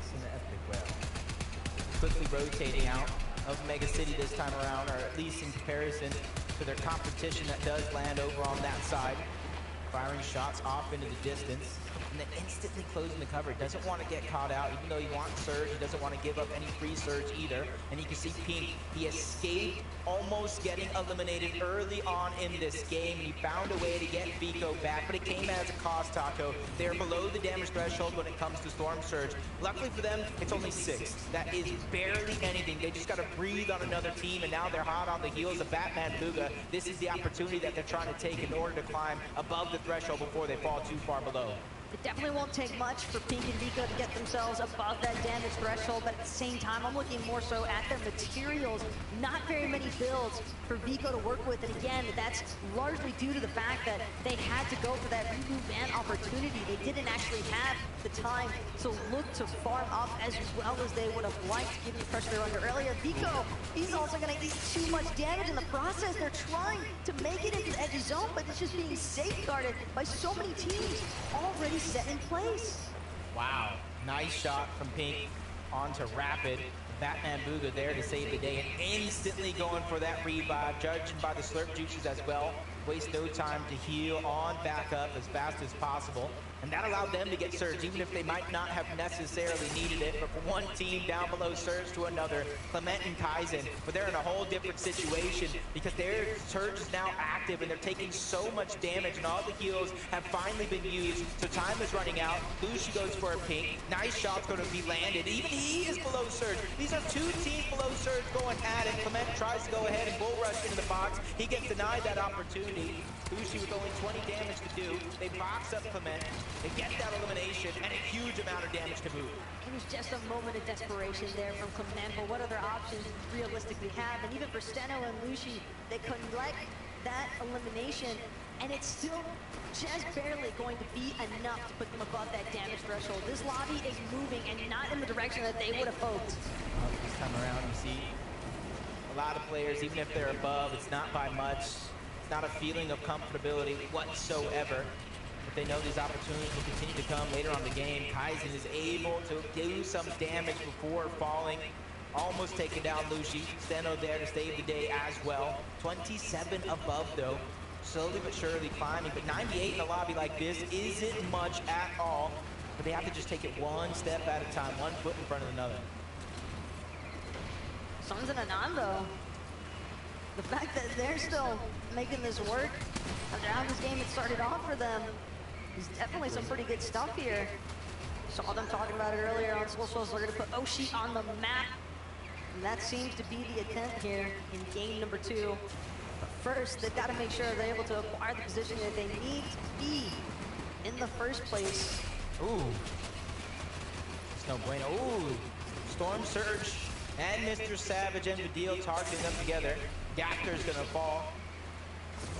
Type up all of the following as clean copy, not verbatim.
It's an epic well. Quickly rotating out of Mega City this time around, or at least in comparison to their competition that does land over on that side. Firing shots off into the distance, and then instantly closing the cover. Doesn't want to get caught out, even though he wants surge. He doesn't want to give up any free surge either. And you can see Pink, he escaped almost getting eliminated early on in this game. He found a way to get Vico back, but it came as a cost, Taco. They're below the damage threshold when it comes to Storm Surge. Luckily for them, it's only 6. That is barely anything. They just got to breathe on another team, and now they're hot on the heels of Batman Booga. This is the opportunity that they're trying to take in order to climb above the threshold before they fall too far below. It definitely won't take much for Pink and Vico to get themselves above that damage threshold, but at the same time, I'm looking more so at their materials. Not very many builds for Vico to work with, and again, that's largely due to the fact that they had to go for that reboot ban opportunity. They didn't actually have the time to look to farm up as well as they would have liked, given the pressure they were under earlier. Vico, he's also going to eat too much damage in the process. They're trying to make it into the edge zone, but it's just being safeguarded by so many teams already set in place. Wow, nice shot from Pink onto Rapid. Batman Booga there to save the day and instantly going for that revive, judging by the slurp juices as well. Waste no time to heal on back up as fast as possible. And that allowed them to get surge, even if they might not have necessarily needed it. But from one team down below surge to another, Clement and Kaizen, but they're in a whole different situation because their surge is now active and they're taking so much damage, and all the heals have finally been used. So time is running out. Lucy goes for a Pink. Nice shot's going to be landed. Even he is below surge. These are 2 teams below surge going at it. Clement tries to go ahead and bull rush into the box. He gets denied that opportunity. Lucy with only 20 damage to do. They box up Clement. They get that elimination and a huge amount of damage to boot. It was just a moment of desperation there from Clement, but what other options realistically have? And even for Steno and Lucy, they collect that elimination, and it's still just barely going to be enough to put them above that damage threshold. This lobby is moving and not in the direction that they would have hoped. This time around, you see a lot of players, even if they're above, it's not by much. It's not a feeling of comfortability whatsoever. But they know these opportunities will continue to come later on in the game. Kaizen is able to do some damage before falling. Almost taking down Lucy. Steno there to save the day as well. 27 above though. Slowly but surely climbing. But 98 in a lobby like this isn't much at all. But they have to just take it one step at a time, one foot in front of another. Suns and Anando, the fact that they're still making this work after how this game had started off for them is definitely some pretty good stuff here. Saw them talking about it earlier on socials. They're going to put Oshi on the map, and that seems to be the intent here in game number 2. But first, they've got to make sure they're able to acquire the position that they need to be in the first place. Ooh, it's no bueno. Ooh, Storm Surge and Mr. Savage and Vidil targeting them together. Gapter's gonna fall.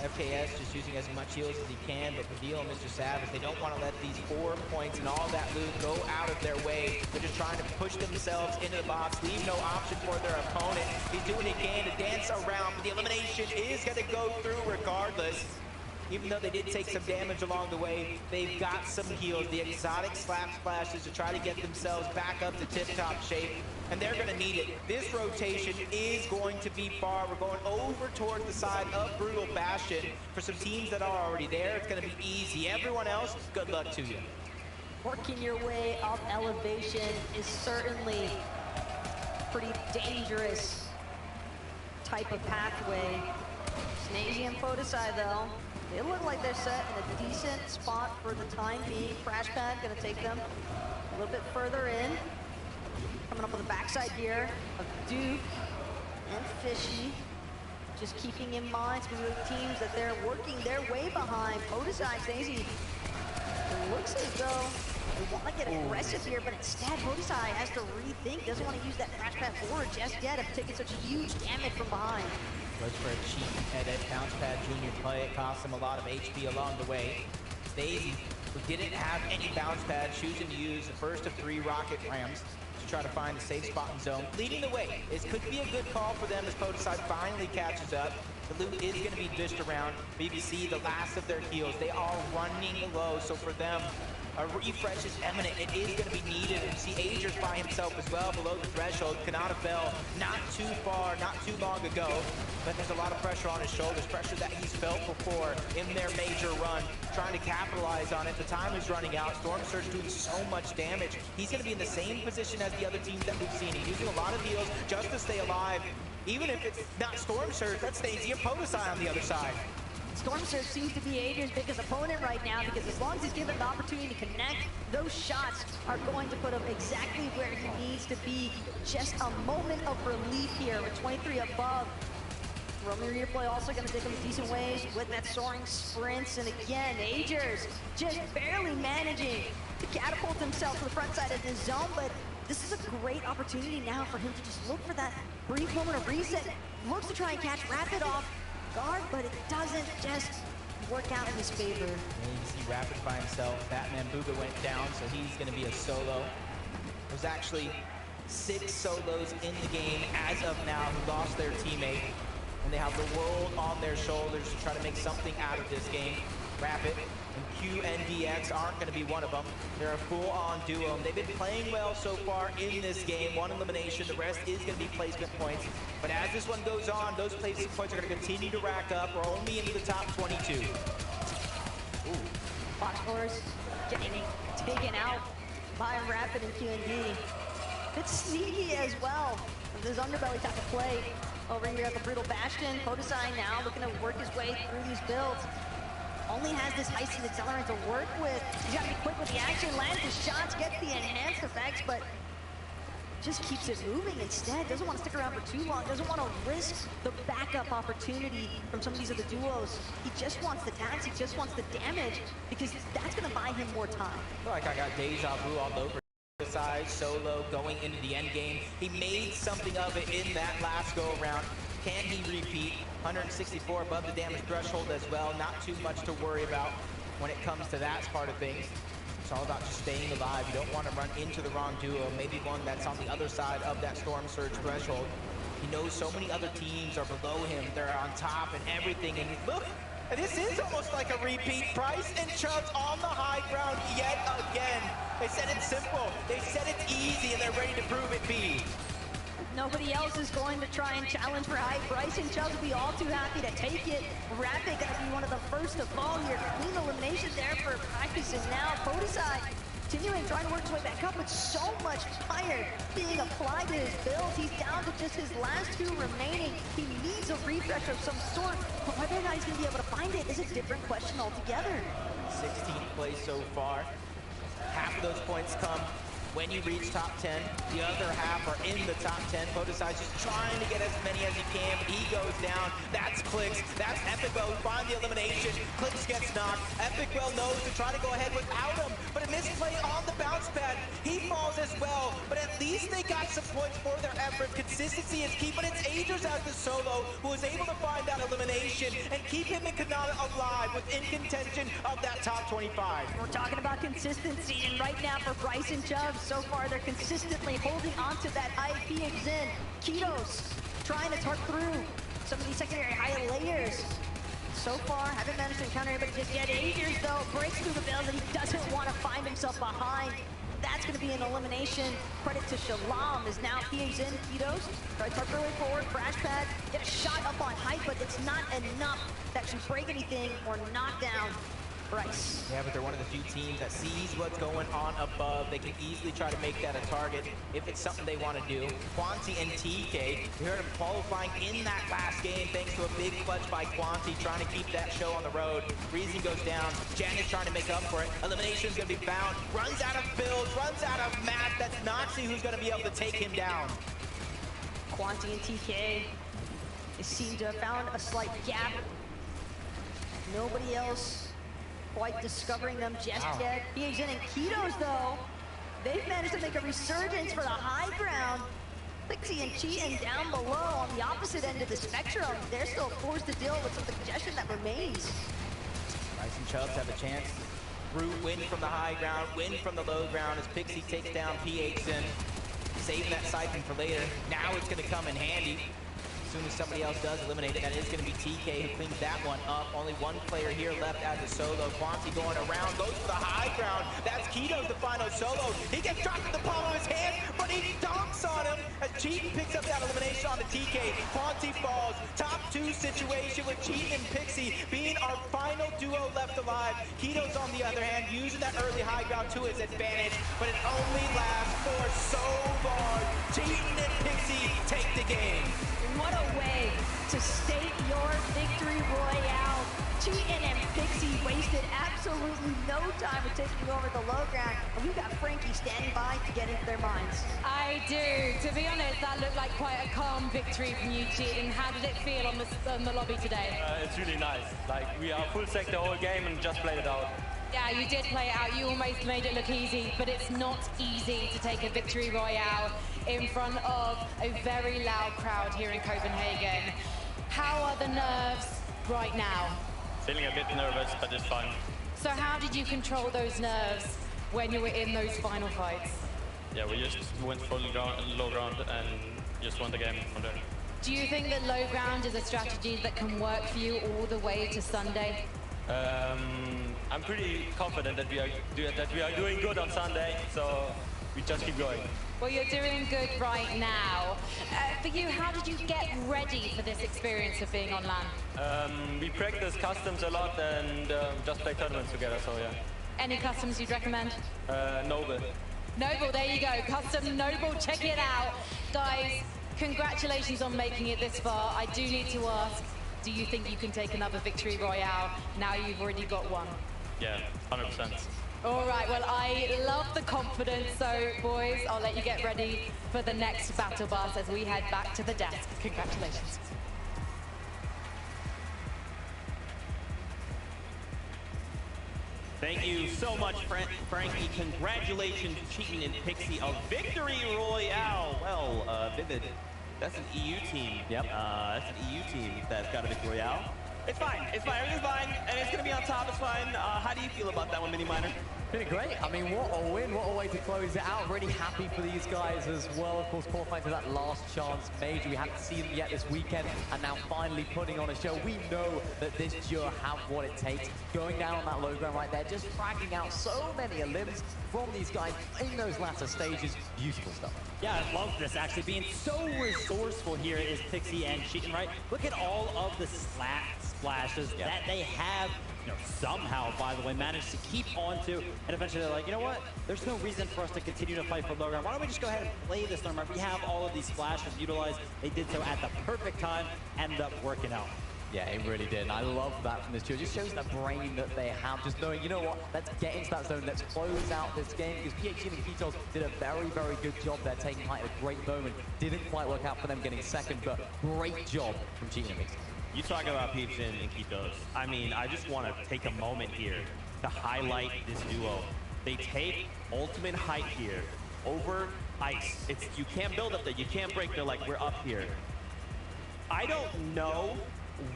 FKS just using as much heals as he can, but Vidil and Mr. Savage, they don't want to let these 4 points and all that loot go out of their way. They're just trying to push themselves into the box, leave no option for their opponent. He's doing what he can to dance around, but the elimination is gonna go through regardless. Even though they did take some damage along the way, they've got some heals, the exotic slap splashes to try to get themselves back up to tip-top shape, and they're gonna need it. This rotation is going to be far. We're going over toward the side of Brutal Bastion. For some teams that are already there, it's gonna be easy. Everyone else, good luck to you. Working your way up elevation is certainly pretty dangerous type of pathway. Snazy and Podesai though, they look like they're set in a decent spot for the time being. Crash Pad gonna take them a little bit further in. Coming up on the backside here of Duke and Fishy. Just keeping in mind specific teams that they're working their way behind. Podesai, Snazy, it looks as though they want to get aggressive here, but instead Podesai has to rethink. Doesn't want to use that Crash Pad forward just yet of taking such huge damage from behind. Goes for a cheap headed bounce pad junior play. It cost him a lot of HP along the way. Snazy, who didn't have any bounce pad, choosing to use the first of 3 rocket rams to try to find a safe spot in zone. Leading the way. It could be a good call for them as Podesai finally catches up. The loot is going to be dished around. But you can see the last of their heals. They are running low, so for them, A refresh is imminent. It is going to be needed. And see Agers by himself as well below the threshold. Kanata fell not too far, not too long ago. But there's a lot of pressure on his shoulders. Pressure that he's felt before in their major run. Trying to capitalize on it. The time is running out. Storm Surge doing so much damage. He's going to be in the same position as the other teams that we've seen. He's using a lot of heals just to stay alive. Even if it's not Storm Surge, that's Stacey and Podesai on the other side. Storm Surge seems to be Adrian's biggest opponent right now because as long as he's given the opportunity to connect, those shots are going to put him exactly where he needs to be. Just a moment of relief here with 23 above. Roman Replay also going to take him decent ways with that soaring sprints. And again, Agers just barely managing to catapult himself to the front side of the zone. But this is a great opportunity now for him to just look for that brief moment of reset. Looks to try and catch Rapid off guard, but it doesn't just work out in his favor. And you can see Rapid by himself. Batman Booga went down, so he's going to be a solo. There's actually 6 solos in the game as of now who lost their teammate. And they have the world on their shoulders to try to make something out of this game. Rapid and QNDX aren't going to be one of them. They're a full-on duo. They've been playing well so far in this game. 1 elimination. The rest is going to be placement points. But as this one goes on, those placement points are going to continue to rack up. We're only into the top 22. Ooh. Fox Force getting taken out by Rapid and QND. It's sneaky as well. This underbelly type of play over here at the Brutal Bastion. Podesai now looking to work his way through these builds. Only has this heist and accelerant to work with. He's got to be quick with the action, lands the shots, gets the enhanced effects, but just keeps it moving instead. Doesn't want to stick around for too long. Doesn't want to risk the backup opportunity from some of these other duos. He just wants the tags. He just wants the damage because that's going to buy him more time. I feel like I got deja vu all over. Size solo going into the end game. He made something of it in that last go around. Can he repeat? 164 above the damage threshold as well. Not too much to worry about when it comes to that part of things. It's all about just staying alive. You don't want to run into the wrong duo, maybe one that's on the other side of that Storm Surge threshold. He knows so many other teams are below him. They're on top and everything. And look, this is almost like a repeat. Price and Chubbs on the high ground yet again. They said it's simple. They said it's easy, and they're ready to prove it be. Nobody else is going to try and challenge for height. Bryce and Chubbs will be all too happy to take it. Rapid going to be one of the first to fall here. Clean elimination there for Practice, and now Podesai continuing trying to work his way back up with so much fire being applied to his build. He's down to just his last 2 remaining. He needs a refresh of some sort, but whether or not he's going to be able to find it is a different question altogether. 16th place so far. Half of those points come when you reach top 10. The other half are in the top 10. Podesai's just trying to get as many as he can, but he goes down. That's Clicks. That's Epicwell who finds the elimination. Clicks gets knocked. Epicwell knows to try to go ahead without him, but a misplay on the bounce pad. He falls as well, but at least they got some points for their effort. Consistency is key, but it's Agers as the solo who is able to find that elimination and keep him and Kanata alive within contention of that top 25. We're talking about consistency, and right now for Bryce and Chubbs, so far they're consistently holding onto that IP in. Kitos trying to talk through some of these secondary high layers. So far, haven't managed to encounter anybody just yet. Agers, though, breaks through the build and he doesn't want to find himself behind. That's going to be an elimination. Credit to Shalom as now PA's in. Kitos try to tuck their way forward. Crash pad, get a shot up on height, but it's not enough to actually break anything or knock down Bryce. Yeah, but they're one of the few teams that sees what's going on above. They can easily try to make that a target if it's something they want to do. Quanti and TK, we heard him qualifying in that last game thanks to a big clutch by Quanti trying to keep that show on the road. Reason goes down. Jan is trying to make up for it. Elimination's going to be found. Runs out of builds, runs out of map. That's Nazi who's going to be able to take him down. Quanti and TK, they seem to have found a slight gap. Nobody else quite discovering them just yet. PA's in and Kitos, though, they've managed to make a resurgence for the high ground. Lixie and Cheatin down below on the opposite end of the spectrum. They're still forced to deal with some of the congestion that remains. Bryce and Chubbs have a chance. Root win from the high ground, win from the low ground as Pixie takes down PHN. Saving that siphon for later. Now it's going to come in handy. soon as somebody else does eliminate it. That is going to be TK who cleans that one up. Only one player here left as a solo. Quanti going around, goes for the high ground. That's Keto's the final solo. He gets dropped in the palm of his hand, but he dunks on him as Cheatin picks up that elimination on the TK. Quanti falls. Top 2 situation with Cheatin and Pixie being our final duo left alive. Keto's on the other hand using that early high ground to his advantage, but it only lasts for so long. Cheatin and Pixie take the game. What a way to state your victory royale. Cheatin and Pixie wasted absolutely no time with taking over the low ground, and we've got Frankie standing by to get into their minds. I do. To be honest, that looked like quite a calm victory from you, Cheatin. How did it feel on the lobby today? It's really nice. Like, we are full sec the whole game and just played it out. Yeah, you did play it out. You almost made it look easy, but it's not easy to take a victory royale in front of a very loud crowd here in Copenhagen. How are the nerves right now? Feeling a bit nervous, but it's fine. So how did you control those nerves when you were in those final fights? Yeah, we just went full low ground and just won the game from there. Do you think that low ground is a strategy that can work for you all the way to Sunday? I'm pretty confident that we are doing good on Sunday, so we just keep going. Well, you're doing good right now. For you, how did you get ready for this experience of being on LAN? We practice customs a lot and just play tournaments together, so yeah. Any customs you'd recommend? Noble. Noble, there you go. Custom Noble, check it out. Guys, congratulations on making it this far. I do need to ask, do you think you can take another victory royale now you've already got one? Yeah, 100%. All right, well, I love the confidence. So, boys, I'll let you get ready for the next battle bus as we head back to the desk. Congratulations. Thank you so much, Frankie. Congratulations, Cheatin and Pixie. A victory royale. Well, Vivid, that's an EU team. Yep. That's an EU team that's got a victory royale. It's fine. It's fine. Everything's fine. And it's going to be on top. It's fine. How do you feel about that one, Mini Miner? Been great. I mean, what a win. What a way to close it out. Really happy for these guys as well. Of course, qualifying to that last chance major. We haven't seen them yet this weekend, and now finally putting on a show. We know that this duo have what it takes. Going down on that low ground right there, just fragging out so many limbs from these guys in those latter stages. Beautiful stuff. Yeah, I love this, actually. Being so resourceful here is Pixie and Cheatin, right? Look at all of the splashes that they have, somehow, by the way, managed to keep onto, and eventually they're like, you know what? There's no reason for us to continue to fight for low ground. Why don't we just go ahead and play this tournament? We have all of these splashes utilized. They did so at the perfect time, ended up working out. Yeah, it really did. And I love that from this duo. It just shows the brain that they have. Just knowing, you know what, let's get into that zone. Let's close out this game. Because PhD and Ketos did a very, very good job there, taking height at a great moment. Didn't quite work out for them getting second, but great job from Cheatin and Pixie. You talk about Peeps and Ketos. I mean, I just want to take a moment here to highlight this duo. They take ultimate height here over ice. You can't build up there. You can't break. They're like, we're up here. I don't know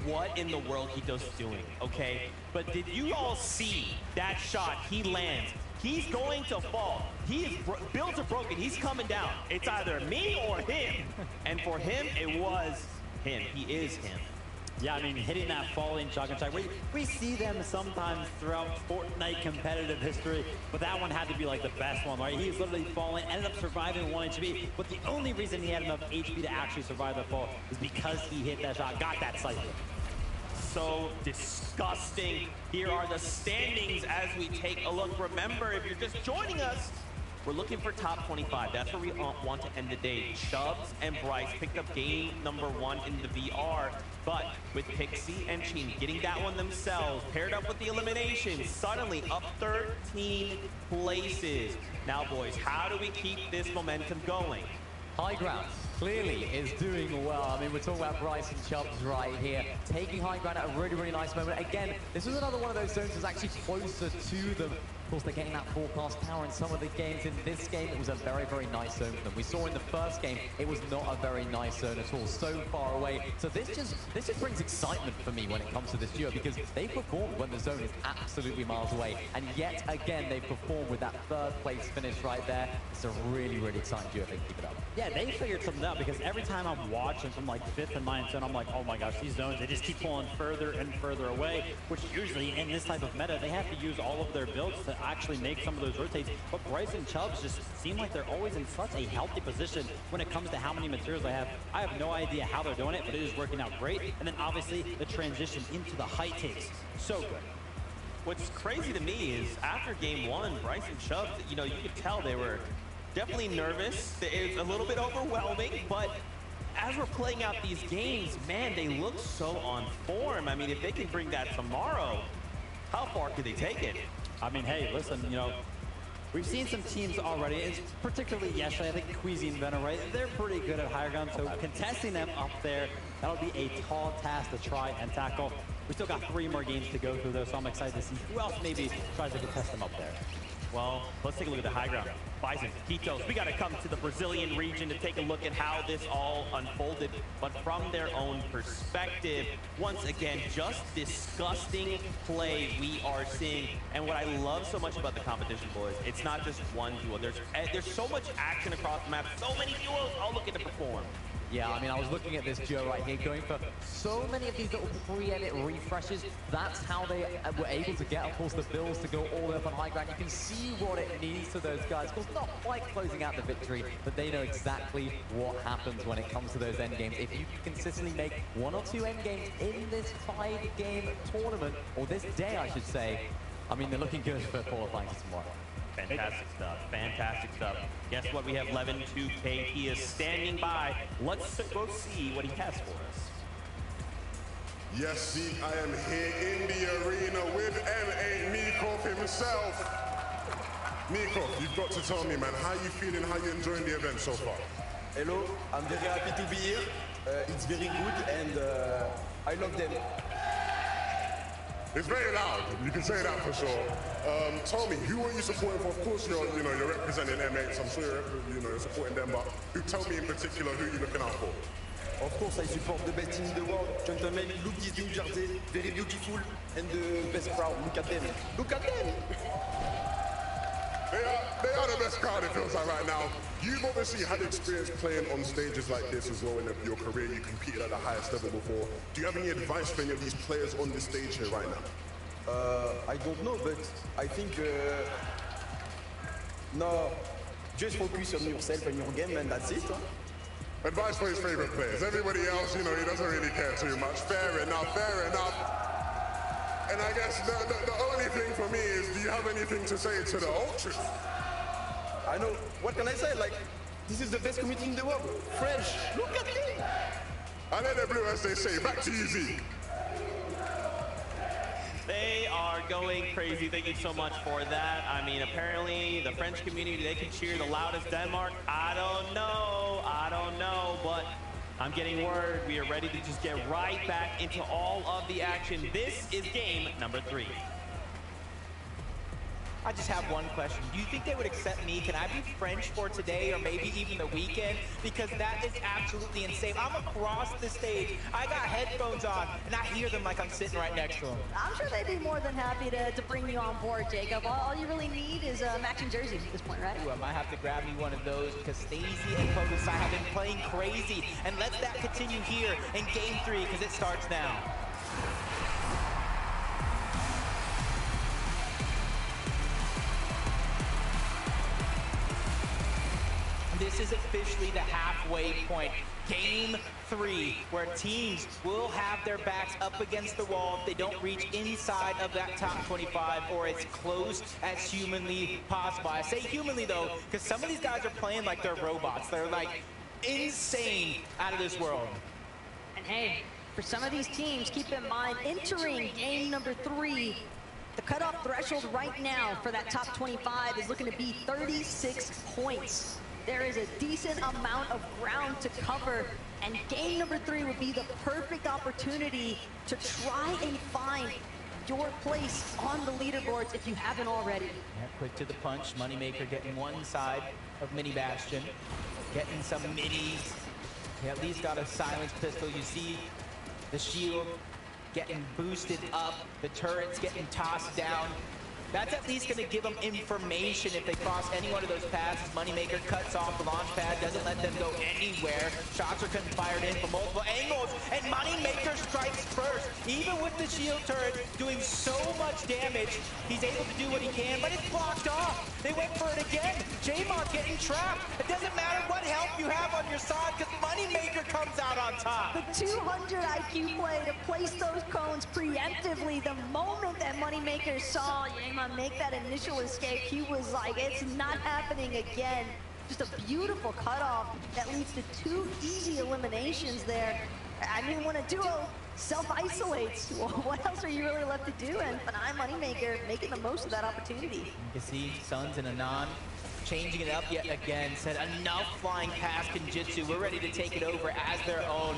what in the world Ketos is doing, okay? But did you all see that shot? He lands. He's going to fall. Builds are broken. He's coming down. It's either me or him. And for him, it was him. He is him. Yeah, I mean, hitting that falling shotgun shot. We see them sometimes throughout Fortnite competitive history, but that one had to be like the best one, right? He was literally falling, ended up surviving 1 HP, but the only reason he had enough HP to actually survive the fall is because he hit that shot, got that cycle. So disgusting. Here are the standings as we take a look. Remember, if you're just joining us, we're looking for top 25. That's where we want to end the day. Chubbs and Bryce picked up game number 1 in the VR, but with Pixie and Cheatin getting that one themselves, paired up with the elimination, suddenly up 13 places. Now, boys, how do we keep this momentum going? High ground clearly is doing well. I mean, we're talking about Bryce and Chubbs right here, taking high ground at a really, really nice moment. Again, this was another one of those zones that's actually closer to them Of course, they're getting that forecast power in some of the games. In this game, it was a very, very nice zone for them. We saw in the first game, it was not a very nice zone at all, so far away. So this just brings excitement for me when it comes to this duo, because they performed when the zone is absolutely miles away. And yet again, they performed with that third place finish right there. It's a really, really exciting duo if they keep it up. Yeah, they figured something out, because every time I'm watching from like 5th and 9th zone, I'm like, oh my gosh, these zones, they just keep pulling further and further away, which usually in this type of meta, they have to use all of their builds to actually make some of those rotates. But Bryce and Chubbs just seem like they're always in such a healthy position when it comes to how many materials I have. I have no idea how they're doing it, but it is working out great. And then obviously the transition into the height takes, so good. What's crazy to me is after game one, Bryce and Chubbs, you know, you could tell they were definitely nervous. It's a little bit overwhelming, but as we're playing out these games, man, they look so on form. I mean, if they can bring that tomorrow, how far could they take it? I mean, hey, listen, you know, we've seen some teams already, it's particularly yesterday, I think Queasy and Venom, right? They're pretty good at higher ground, so contesting them up there, that'll be a tall task to try and tackle. We still got 3 more games to go through, though, so I'm excited to see who else maybe tries to contest them up there. Well, let's take a look at the high ground. Bison, Quitos, we got to come to the Brazilian region to take a look at how this all unfolded, but from their own perspective. Once again, just disgusting play we are seeing. And what I love so much about the competition, boys, it's not just one duo. There's so much action across the map, so many duos all looking to perform. Yeah, I mean, I was looking at this duo right here, going for so many of these little pre-edit refreshes. That's how they were able to get, of course, the builds to go all the way up on high ground. You can see what it means to those guys. Of course, not quite closing out the victory, but they know exactly what happens when it comes to those end games. If you can consistently make 1 or 2 end games in this 5-game tournament, or this day, I should say, I mean, they're looking good for qualifying tomorrow. Fantastic stuff. Fantastic stuff. Guess what? We have Levin2K. He is standing by. Let's go see what he has for us. Yes, see, I am here in the arena with M8 Nikov himself. Nikov, you've got to tell me, man, how you feeling, how you enjoying the event so far? Hello, I'm very happy to be here. It's very good and I love them. It's very loud. You can say that for sure. Tell me, who are you supporting for? Of course, you're representing M8, so I'm sure you're supporting them. But tell me in particular who you're looking out for. Of course, I support the best team in the world. Gentlemen, look this new jersey, very beautiful, and the best crowd. Look at them. Look at them. They are the best crowd, it feels like right now. You've obviously had experience playing on stages like this as well in your career. You competed at the highest level before. Do you have any advice for any of these players on this stage here right now? I don't know, but I think no, just focus on yourself and your game, and that's it. Huh? Advice for his favorite players. Everybody else, he doesn't really care too much. Fair enough, fair enough. And I guess the only thing for me is, do you have anything to say to the ultras? I know. What can I say? Like, this is the best community in the world. French. Look at me. I let it blue, as they say. Back to you, Zeke. They are going crazy. Thank you so much for that. I mean, apparently the French community, they can cheer the loudest Denmark. I don't know, but I'm getting word we are ready to just get right back into all of the action. This is game number 3. I just have one question. Do you think they would accept me? Can I be French for today or maybe even the weekend? Because that is absolutely insane. I'm across the stage. I got headphones on, and I hear them like I'm sitting right next to them. I'm sure they'd be more than happy to bring you on board, Jacob. All you really need is a matching jersey at this point, right? Ooh, I might have to grab me one of those because Stacey and Podesai have been playing crazy. And let that continue here in game 3 because it starts now. This is officially the halfway point. Game 3, where teams will have their backs up against the wall if they don't reach inside of that top 25 or as close as humanly possible. I say humanly though, because some of these guys are playing like they're robots. They're like insane out of this world. And hey, for some of these teams, keep in mind, entering game number 3, the cutoff threshold right now for that top 25 is looking to be 36 points. There is a decent amount of ground to cover, and game number 3 would be the perfect opportunity to try and find your place on the leaderboards if you haven't already. Yeah, quick to the punch. Moneymaker getting one side of Mini Bastion. Getting some minis. He at least got a silence pistol. You see the shield getting boosted up. The turrets getting tossed down. That's at least going to give them information if they cross any one of those paths. Moneymaker cuts off the launch pad, doesn't let them go anywhere. Shots are getting fired in from multiple angles, and Moneymaker strikes first. Even with the shield turret doing so much damage, he's able to do what he can, but it's blocked off. They went for it again. J-Mod getting trapped. It doesn't matter what help you have on your side, because Moneymaker comes out on top. The 200 IQ play to place those cones preemptively. The moment that Moneymaker saw make that initial escape, he was like, it's not happening again. Just a beautiful cutoff that leads to 2 easy eliminations there. I mean, when a duo self-isolates, well, what else are you really left to do? And Fnatic Moneymaker making the most of that opportunity. You can see Suns and Anon changing it up yet again. Said enough flying past Kenjutsu. We're ready to take it over as their own.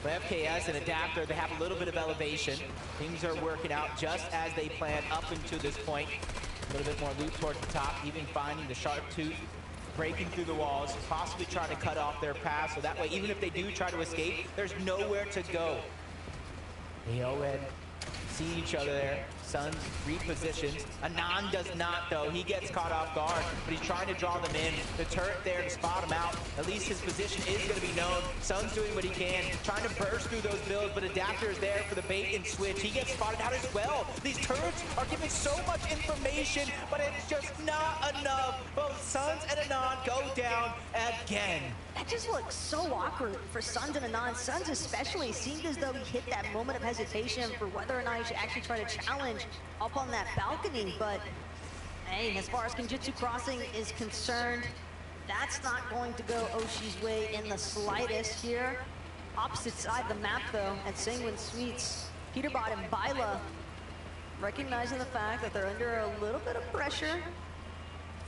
For FKS and Adapter, they have a little bit of elevation. Things are working out just as they planned up until this point. A little bit more loot towards the top, even finding the sharp tooth, breaking through the walls, possibly trying to cut off their path, so that way, even if they do try to escape, there's nowhere to go. AON see each other there. Suns repositions. Anon does not, though. He gets caught off guard, but he's trying to draw them in. The turret there to spot him out. At least his position is going to be known. Suns doing what he can, trying to burst through those builds, but Adapter is there for the bait and switch. He gets spotted out as well. These turrets are giving so much information, but it's just not enough. Both Suns and Anon go down again. That just looks so awkward for Suns and Anon. Suns especially seemed as though he hit that moment of hestation for whether or not he should actually try to challenge up on that balcony. But hey, as far as Kenjutsu Crossing is concerned, that's not going to go Oshi's way in the slightest here. Opposite side of the map though, at Sanguine Suites, Peterbot and Byla recognizing the fact that they're under a little bit of pressure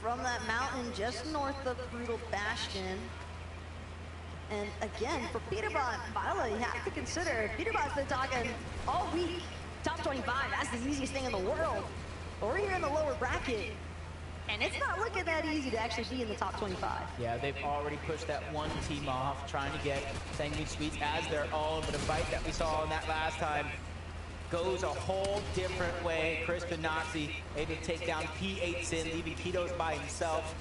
from that mountain just north of Brutal Bastion. And again, for Peterbot and Byla, you have to consider, Peterbot's been talking all week, top 25, that's the easiest thing in the world. But we're here in the lower bracket, and it's not looking that easy to actually be in the top 25. Yeah, they've already pushed that one team off, trying to get Sanguine Suites as their own, but a fight that we saw in that last time goes a whole different way. Crispin Nazi able to take down P8 Sin, leaving Kitos by himself.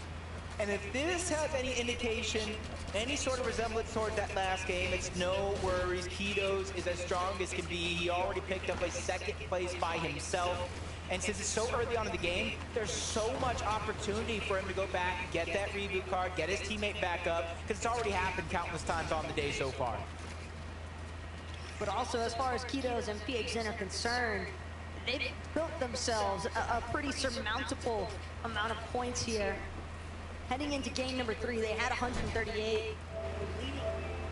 And if this has any indication, any sort of resemblance towards that last game, it's no worries. Kitos is as strong as can be. He already picked up a second place by himself. And since it's so early on in the game, there's so much opportunity for him to go back, get that reboot card, get his teammate back up, because it's already happened countless times on the day so far. But also, as far as Kitos and PHN are concerned, they've built themselves a pretty surmountable amount of points here. Heading into game number 3, they had 138.